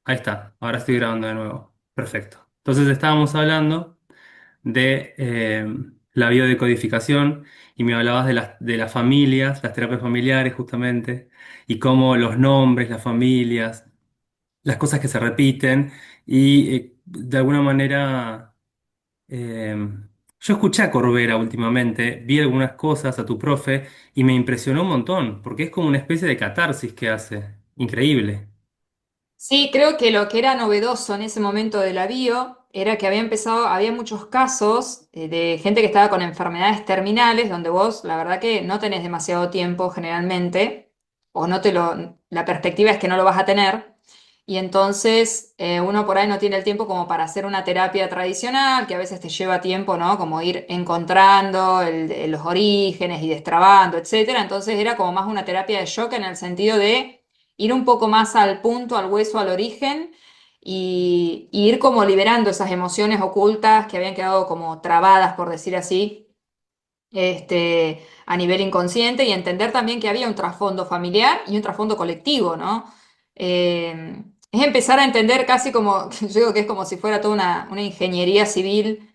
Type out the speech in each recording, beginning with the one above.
Ahí está, ahora estoy grabando de nuevo. Perfecto. Entonces estábamos hablando de la biodecodificación y me hablabas de las familias, las terapias familiares justamente, y cómo los nombres, las familias, las cosas que se repiten y de alguna manera eh, yo escuché a Corbera últimamente, vi algunas cosas a tu profe y me impresionó un montón, porque es como una especie de catarsis que hace. Increíble. Sí, creo que lo que era novedoso en ese momento de la bio era que había muchos casos de gente que estaba con enfermedades terminales, donde vos, la verdad que no tenés demasiado tiempo generalmente, o no te lo, la perspectiva es que no lo vas a tener, y entonces uno por ahí no tiene el tiempo como para hacer una terapia tradicional, que a veces te lleva tiempo, ¿no? Como ir encontrando los orígenes y destrabando, etcétera. Entonces era como más una terapia de shock en el sentido de ir un poco más al punto, al hueso, al origen y ir como liberando esas emociones ocultas que habían quedado como trabadas, por decir así, a nivel inconsciente y entender también que había un trasfondo familiar y un trasfondo colectivo, ¿no? Es empezar a entender casi como, yo digo que es como si fuera toda una ingeniería civil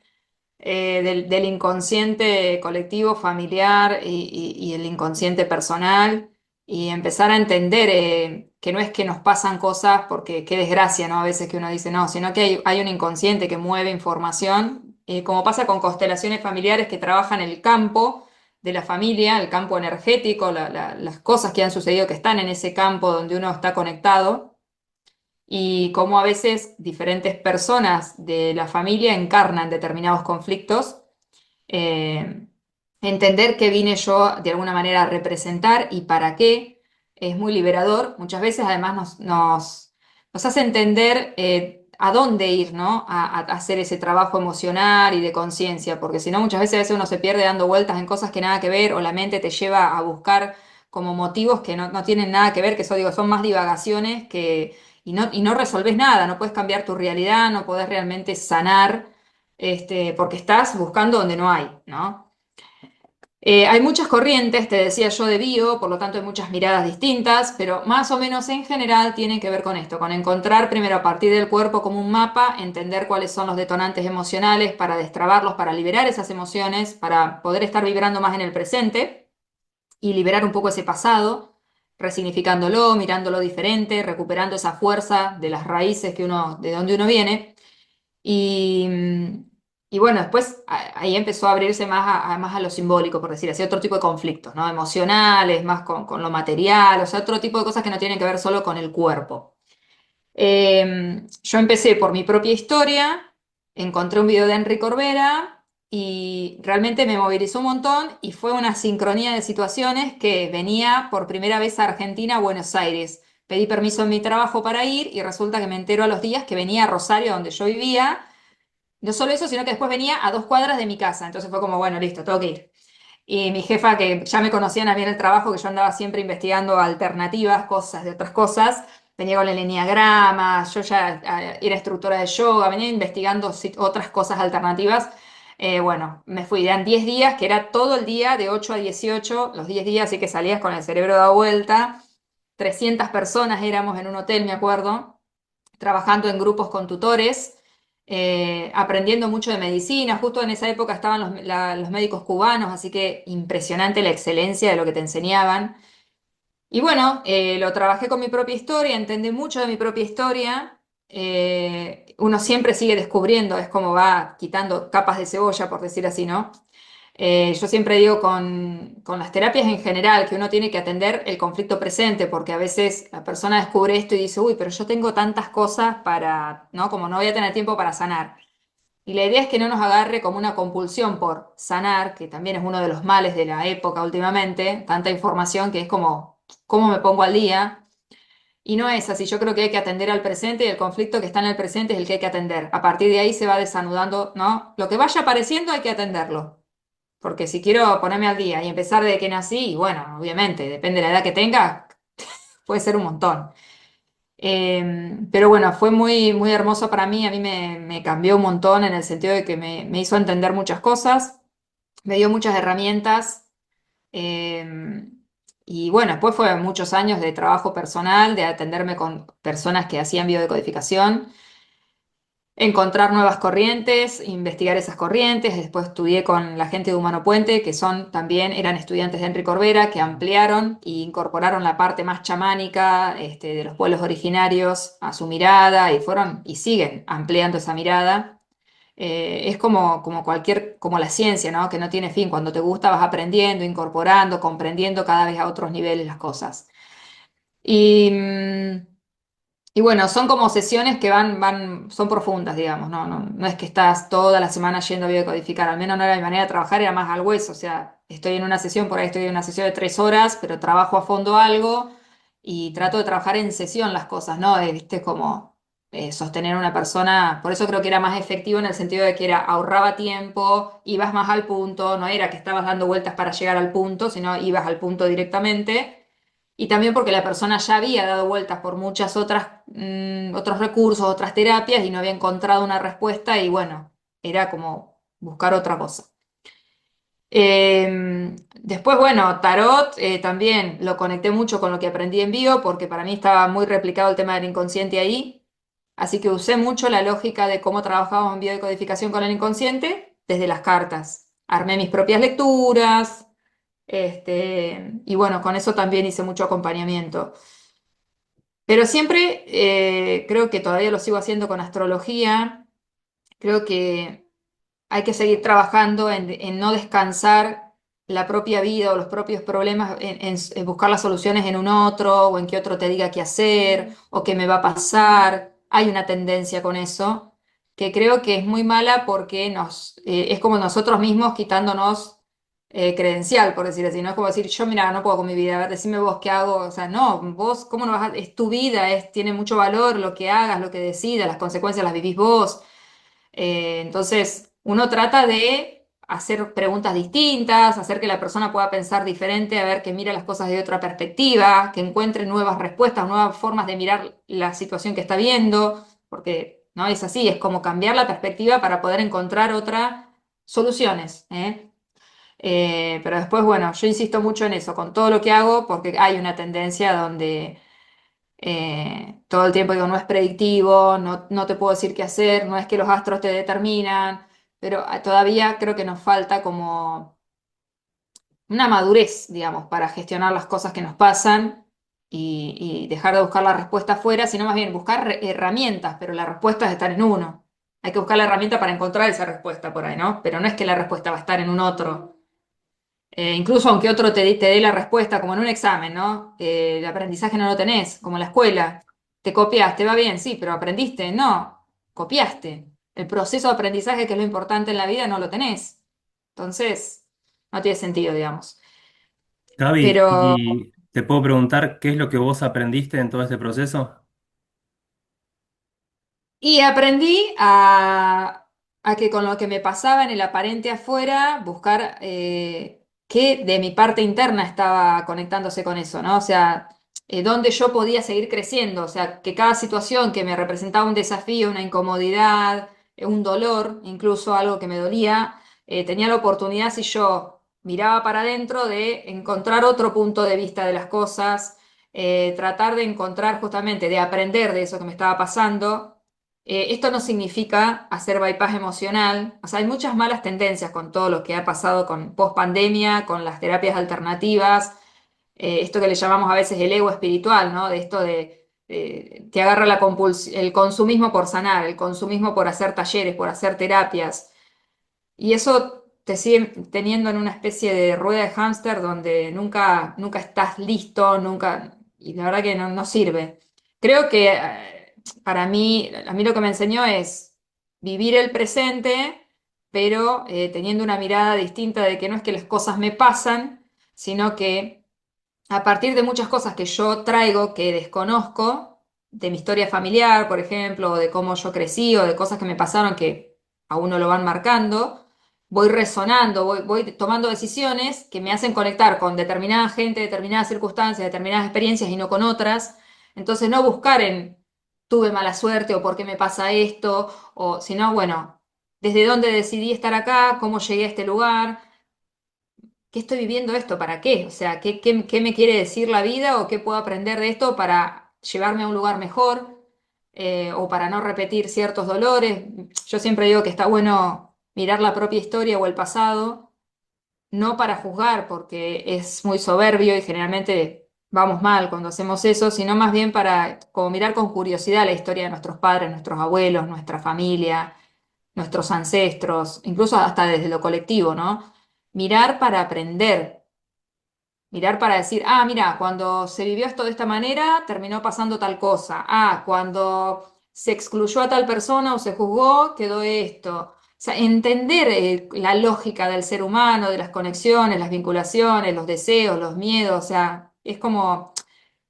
del inconsciente colectivo, familiar y el inconsciente personal, y empezar a entender que no es que nos pasan cosas porque qué desgracia, ¿no? A veces que uno dice no, sino que hay un inconsciente que mueve información, como pasa con constelaciones familiares que trabajan el campo de la familia, el campo energético, las cosas que han sucedido que están en ese campo donde uno está conectado y cómo a veces diferentes personas de la familia encarnan determinados conflictos. eh, Entender qué vine yo de alguna manera a representar y para qué es muy liberador. Muchas veces además nos hace entender a dónde ir, ¿no? A hacer ese trabajo emocional y de conciencia, porque si no muchas veces uno se pierde dando vueltas en cosas que nada que ver o la mente te lleva a buscar como motivos que no tienen nada que ver, que eso digo, son más divagaciones que, y no resolves nada, no puedes cambiar tu realidad, no podés realmente sanar, porque estás buscando donde no hay, ¿no? Hay muchas corrientes, te decía yo, de bio, por lo tanto hay muchas miradas distintas, pero más o menos en general tienen que ver con esto, con encontrar primero a partir del cuerpo como un mapa, entender cuáles son los detonantes emocionales para destrabarlos, para liberar esas emociones, para poder estar vibrando más en el presente y liberar un poco ese pasado, resignificándolo, mirándolo diferente, recuperando esa fuerza de las raíces que uno, de donde uno viene. Y, y bueno, después ahí empezó a abrirse más más a lo simbólico, por decir así, otro tipo de conflictos, ¿no? Emocionales, más con lo material, o sea, otro tipo de cosas que no tienen que ver solo con el cuerpo. Yo empecé por mi propia historia, encontré un video de Enrique Corbera y realmente me movilizó un montón y fue una sincronía de situaciones que venía por primera vez a Argentina, a Buenos Aires. Pedí permiso en mi trabajo para ir y resulta que me entero a los días que venía a Rosario, donde yo vivía. No solo eso, sino que después venía a 2 cuadras de mi casa. Entonces fue como, bueno, listo, tengo que ir. Y mi jefa, que ya me conocían a mí en el trabajo, que yo andaba siempre investigando alternativas, cosas de otras cosas, venía con el enneagrama, yo ya era instructora de yoga, venía investigando otras cosas alternativas. Bueno, me fui, eran 10 días, que era todo el día de 8 a 18 los 10 días, así que salías con el cerebro dado vuelta. 300 personas éramos en un hotel, me acuerdo, trabajando en grupos con tutores, aprendiendo mucho de medicina. Justo en esa época estaban los médicos cubanos, así que impresionante la excelencia de lo que te enseñaban. Y bueno, lo trabajé con mi propia historia, entendí mucho de mi propia historia. Uno siempre sigue descubriendo, es como va quitando capas de cebolla, por decir así, ¿no? Yo siempre digo con las terapias en general que uno tiene que atender el conflicto presente, porque a veces la persona descubre esto y dice, uy, pero yo tengo tantas cosas para, ¿no? Como no voy a tener tiempo para sanar. Y la idea es que no nos agarre como una compulsión por sanar, que también es uno de los males de la época últimamente, tanta información que es como, ¿cómo me pongo al día? Y no es así, yo creo que hay que atender al presente y el conflicto que está en el presente es el que hay que atender. A partir de ahí se va desanudando, ¿no? Lo que vaya apareciendo hay que atenderlo. Porque si quiero ponerme al día y empezar desde que nací, y bueno, obviamente, depende de la edad que tenga, puede ser un montón. Pero bueno, fue muy hermoso para mí, a mí me cambió un montón en el sentido de que me hizo entender muchas cosas, me dio muchas herramientas. eh, Y bueno, después fue muchos años de trabajo personal, de atenderme con personas que hacían biodecodificación, encontrar nuevas corrientes, investigar esas corrientes. Después estudié con la gente de Humano Puente, que son también, eran estudiantes de Enrique Corbera, que ampliaron e incorporaron la parte más chamánica, de los pueblos originarios a su mirada y fueron y siguen ampliando esa mirada. Es como cualquier, como la ciencia, ¿no? Que no tiene fin. Cuando te gusta vas aprendiendo, incorporando, comprendiendo cada vez a otros niveles las cosas. Y, y bueno, son como sesiones que son profundas, digamos, ¿no? No es que estás toda la semana yendo a biodecodificar, al menos no era mi manera de trabajar, era más al hueso, o sea, estoy en una sesión, por ahí estoy en una sesión de 3 horas, pero trabajo a fondo algo y trato de trabajar en sesión las cosas, ¿no? Viste, como sostener a una persona, por eso creo que era más efectivo en el sentido de que ahorraba tiempo, ibas más al punto, no era que estabas dando vueltas para llegar al punto, sino ibas al punto directamente. Y también porque la persona ya había dado vueltas por muchas otras, otros recursos, otras terapias y no había encontrado una respuesta y bueno, era como buscar otra cosa. Después, bueno, tarot también lo conecté mucho con lo que aprendí en bio porque para mí estaba muy replicado el tema del inconsciente ahí. Así que usé mucho la lógica de cómo trabajábamos en biodecodificación con el inconsciente desde las cartas. Armé mis propias lecturas, y bueno, con eso también hice mucho acompañamiento. Pero siempre creo que todavía lo sigo haciendo con astrología. Creo que hay que seguir trabajando en no descansar la propia vida o los propios problemas, en buscar las soluciones en un otro o en que otro te diga qué hacer o qué me va a pasar. Hay una tendencia con eso que creo que es muy mala porque es como nosotros mismos quitándonos credencial, por decir así. No es como decir, yo mira, no puedo con mi vida, a ver, decime vos qué hago. O sea, no, vos, ¿cómo no vas a...? Es tu vida, tiene mucho valor lo que hagas, lo que decidas, las consecuencias las vivís vos. Entonces, uno trata de hacer preguntas distintas, hacer que la persona pueda pensar diferente, a ver que mire las cosas de otra perspectiva, que encuentre nuevas respuestas, nuevas formas de mirar la situación que está viendo, porque no es así, es como cambiar la perspectiva para poder encontrar otras soluciones, ¿eh? Pero después, bueno, yo insisto mucho en eso, con todo lo que hago, porque hay una tendencia donde todo el tiempo digo, no es predictivo, no te puedo decir qué hacer, no es que los astros te determinan, pero todavía creo que nos falta como una madurez, digamos, para gestionar las cosas que nos pasan y dejar de buscar la respuesta afuera, sino más bien buscar herramientas, pero la respuesta es estar en uno. Hay que buscar la herramienta para encontrar esa respuesta por ahí, ¿no? Pero no es que la respuesta va a estar en un otro. Incluso aunque otro te dé la respuesta, como en un examen, ¿no? El aprendizaje no lo tenés, como en la escuela. Te copiaste, va bien, sí, pero aprendiste, no, copiaste. El proceso de aprendizaje, que es lo importante en la vida, no lo tenés. Entonces, no tiene sentido, digamos. Gaby, Pero, ¿y te puedo preguntar qué es lo que vos aprendiste en todo este proceso? y aprendí a que con lo que me pasaba en el aparente afuera, buscar qué de mi parte interna estaba conectándose con eso, ¿no? O sea, dónde yo podía seguir creciendo, o sea, que cada situación que me representaba un desafío, una incomodidad, un dolor, incluso algo que me dolía, tenía la oportunidad, si yo miraba para adentro, de encontrar otro punto de vista de las cosas, tratar de encontrar justamente, de aprender de eso que me estaba pasando. Esto no significa hacer bypass emocional, o sea, hay muchas malas tendencias con todo lo que ha pasado con post pandemia, con las terapias alternativas, esto que le llamamos a veces el ego espiritual, ¿no? De esto de te agarra el consumismo por sanar, el consumismo por hacer talleres, por hacer terapias, y eso te sigue teniendo en una especie de rueda de hámster donde nunca estás listo, nunca, y la verdad que no sirve. Creo que para mí, a mí lo que me enseñó es vivir el presente, pero teniendo una mirada distinta de que no es que las cosas me pasan, sino que a partir de muchas cosas que yo traigo que desconozco, de mi historia familiar, por ejemplo, o de cómo yo crecí, o de cosas que me pasaron que a uno lo van marcando, voy resonando, voy tomando decisiones que me hacen conectar con determinada gente, determinadas circunstancias, determinadas experiencias y no con otras. Entonces no buscar en tuve mala suerte o por qué me pasa esto, o sino, bueno, desde dónde decidí estar acá, cómo llegué a este lugar, ¿qué estoy viviendo esto? ¿Para qué? O sea, ¿qué me quiere decir la vida o qué puedo aprender de esto para llevarme a un lugar mejor o para no repetir ciertos dolores? Yo siempre digo que está bueno mirar la propia historia o el pasado, no para juzgar, porque es muy soberbio y generalmente vamos mal cuando hacemos eso, sino más bien para como mirar con curiosidad la historia de nuestros padres, nuestros abuelos, nuestra familia, nuestros ancestros, incluso hasta desde lo colectivo, ¿no? Mirar para aprender, mirar para decir, ah, mira, cuando se vivió esto de esta manera, terminó pasando tal cosa. Ah, cuando se excluyó a tal persona o se juzgó, quedó esto. O sea, entender la lógica del ser humano, de las conexiones, las vinculaciones, los deseos, los miedos, o sea, es como,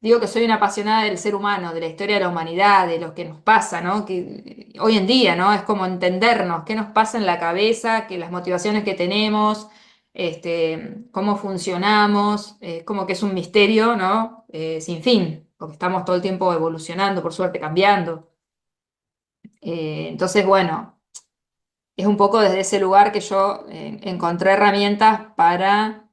digo que soy una apasionada del ser humano, de la historia de la humanidad, de lo que nos pasa, ¿no? Que hoy en día, ¿no? Es como entendernos, qué nos pasa en la cabeza, que las motivaciones que tenemos, cómo funcionamos, como que es un misterio, ¿no? Sin fin, porque estamos todo el tiempo evolucionando, por suerte, cambiando. Entonces, bueno, es un poco desde ese lugar que yo encontré herramientas para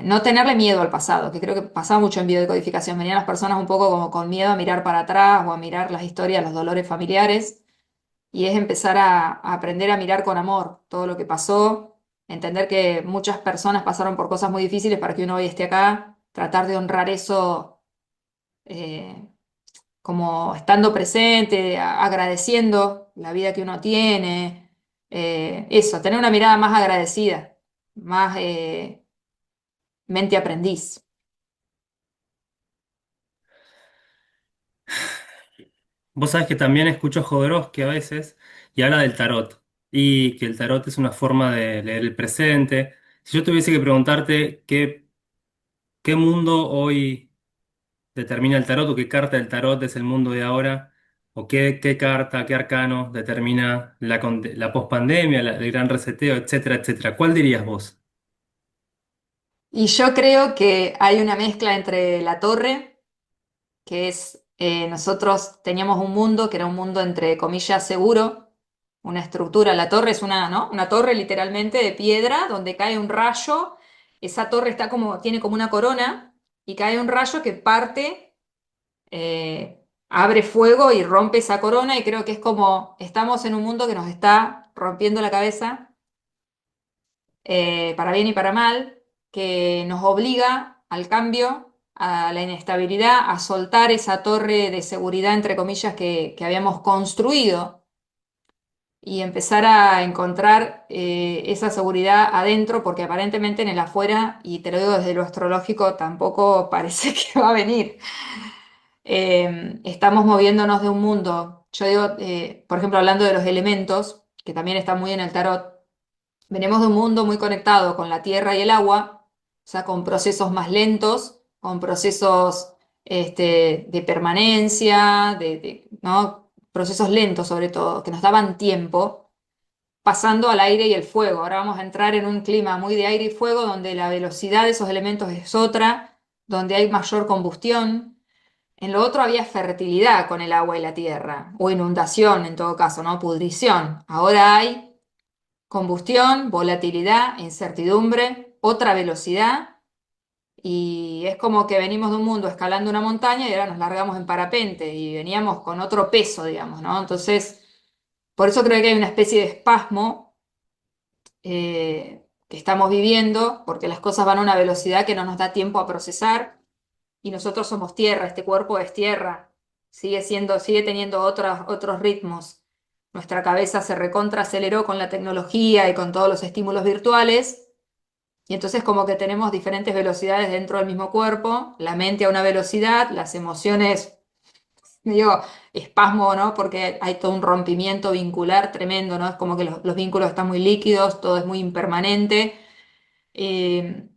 no tenerle miedo al pasado, que creo que pasaba mucho en biodecodificación. Venían las personas un poco como con miedo a mirar para atrás o a mirar las historias, los dolores familiares, y es empezar a aprender a mirar con amor todo lo que pasó, entender que muchas personas pasaron por cosas muy difíciles para que uno hoy esté acá, tratar de honrar eso eh, como estando presente, agradeciendo la vida que uno tiene, eso, tener una mirada más agradecida, más mente aprendiz. Vos sabés que también escucho a Jodorowsky a veces y habla del tarot y que el tarot es una forma de leer el presente. Si yo tuviese que preguntarte qué mundo hoy determina el tarot o qué carta del tarot es el mundo de ahora, o qué carta, qué arcano determina la pospandemia, el gran reseteo, etcétera, etcétera. ¿Cuál dirías vos? Y yo creo que hay una mezcla entre la torre, que es, nosotros teníamos un mundo que era un mundo entre comillas seguro, una estructura, la torre es una, ¿no? Una torre literalmente de piedra donde cae un rayo, esa torre está como, tiene como una corona y cae un rayo que parte, abre fuego y rompe esa corona y creo que es como, estamos en un mundo que nos está rompiendo la cabeza para bien y para mal, que nos obliga al cambio, a la inestabilidad, a soltar esa torre de seguridad, entre comillas, que habíamos construido y empezar a encontrar esa seguridad adentro, porque aparentemente en el afuera, y te lo digo desde lo astrológico, tampoco parece que va a venir. Estamos moviéndonos de un mundo, yo digo, por ejemplo, hablando de los elementos, que también está muy en el tarot, venimos de un mundo muy conectado con la tierra y el agua, o sea, con procesos más lentos, con procesos de permanencia, ¿no? Procesos lentos sobre todo, que nos daban tiempo, pasando al aire y el fuego. Ahora vamos a entrar en un clima muy de aire y fuego, donde la velocidad de esos elementos es otra, donde hay mayor combustión. En lo otro había fertilidad con el agua y la tierra, o inundación en todo caso, ¿no? Pudrición. Ahora hay combustión, volatilidad, incertidumbre, otra velocidad, y es como que venimos de un mundo escalando una montaña y ahora nos largamos en parapente y veníamos con otro peso, digamos, ¿no? Entonces, por eso creo que hay una especie de espasmo que estamos viviendo, porque las cosas van a una velocidad que no nos da tiempo a procesar y nosotros somos tierra, este cuerpo es tierra, sigue siendo, sigue teniendo otros ritmos. Nuestra cabeza se recontra aceleró con la tecnología y con todos los estímulos virtuales, y entonces como que tenemos diferentes velocidades dentro del mismo cuerpo, la mente a una velocidad, las emociones, digo, espasmo, ¿no? Porque hay todo un rompimiento vincular tremendo, ¿no? Es como que los vínculos están muy líquidos, todo es muy impermanente. Eh,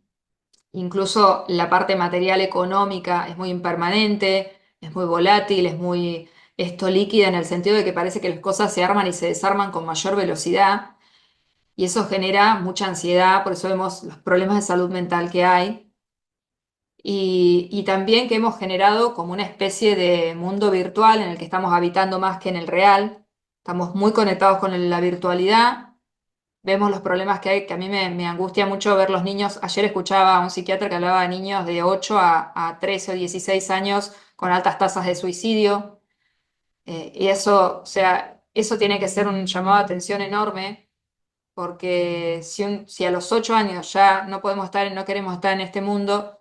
Incluso la parte material económica es muy impermanente, es muy volátil, es muy esto líquida en el sentido de que parece que las cosas se arman y se desarman con mayor velocidad y eso genera mucha ansiedad, por eso vemos los problemas de salud mental que hay y también que hemos generado como una especie de mundo virtual en el que estamos habitando más que en el real, estamos muy conectados con la virtualidad vemos los problemas que hay, que a mí me angustia mucho ver los niños. Ayer escuchaba a un psiquiatra que hablaba de niños de 8 a 13 o 16 años con altas tasas de suicidio. Y eso, o sea, eso tiene que ser un llamado de atención enorme, porque si a los 8 años ya no podemos estar, no queremos estar en este mundo,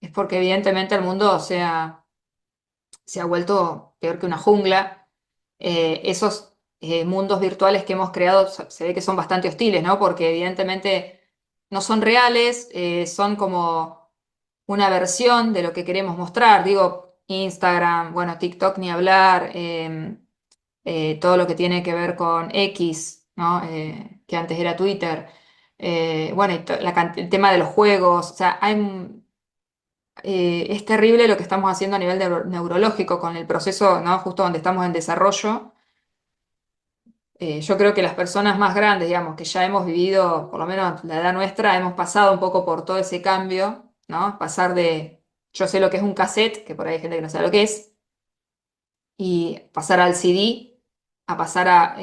es porque evidentemente el mundo, o sea, se ha vuelto peor que una jungla. Esos mundos virtuales que hemos creado se ve que son bastante hostiles, ¿no? Porque evidentemente no son reales, son como una versión de lo que queremos mostrar. Digo, Instagram, bueno, TikTok ni hablar, todo lo que tiene que ver con X, ¿no? Que antes era Twitter. Bueno, y el tema de los juegos, o sea, es terrible lo que estamos haciendo a nivel neurológico con el proceso, ¿no? Justo donde estamos en desarrollo. Yo creo que las personas más grandes, digamos, que ya hemos vivido, por lo menos la edad nuestra, hemos pasado un poco por todo ese cambio, ¿no? Pasar de, yo sé lo que es un cassette, que por ahí hay gente que no sabe lo que es, y pasar al CD, a pasar a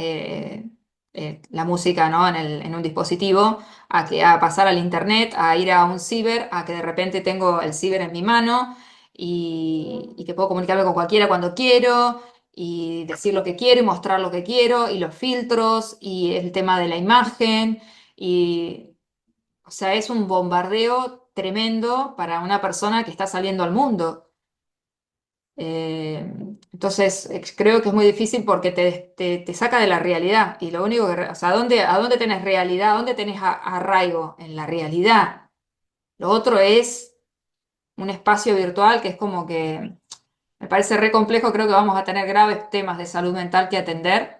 la música, ¿no? En un dispositivo, a pasar al internet, a ir a un ciber, a que de repente tengo el ciber en mi mano y que puedo comunicarme con cualquiera cuando quiero y decir lo que quiero y mostrar lo que quiero y los filtros y el tema de la imagen y, o sea, es un bombardeo tremendo para una persona que está saliendo al mundo. Eh, entonces, creo que es muy difícil porque te saca de la realidad y lo único que, o sea, ¿a dónde tenés realidad? ¿A dónde tenés arraigo? En la realidad. Lo otro es un espacio virtual que es como que me parece re complejo, creo que vamos a tener graves temas de salud mental que atender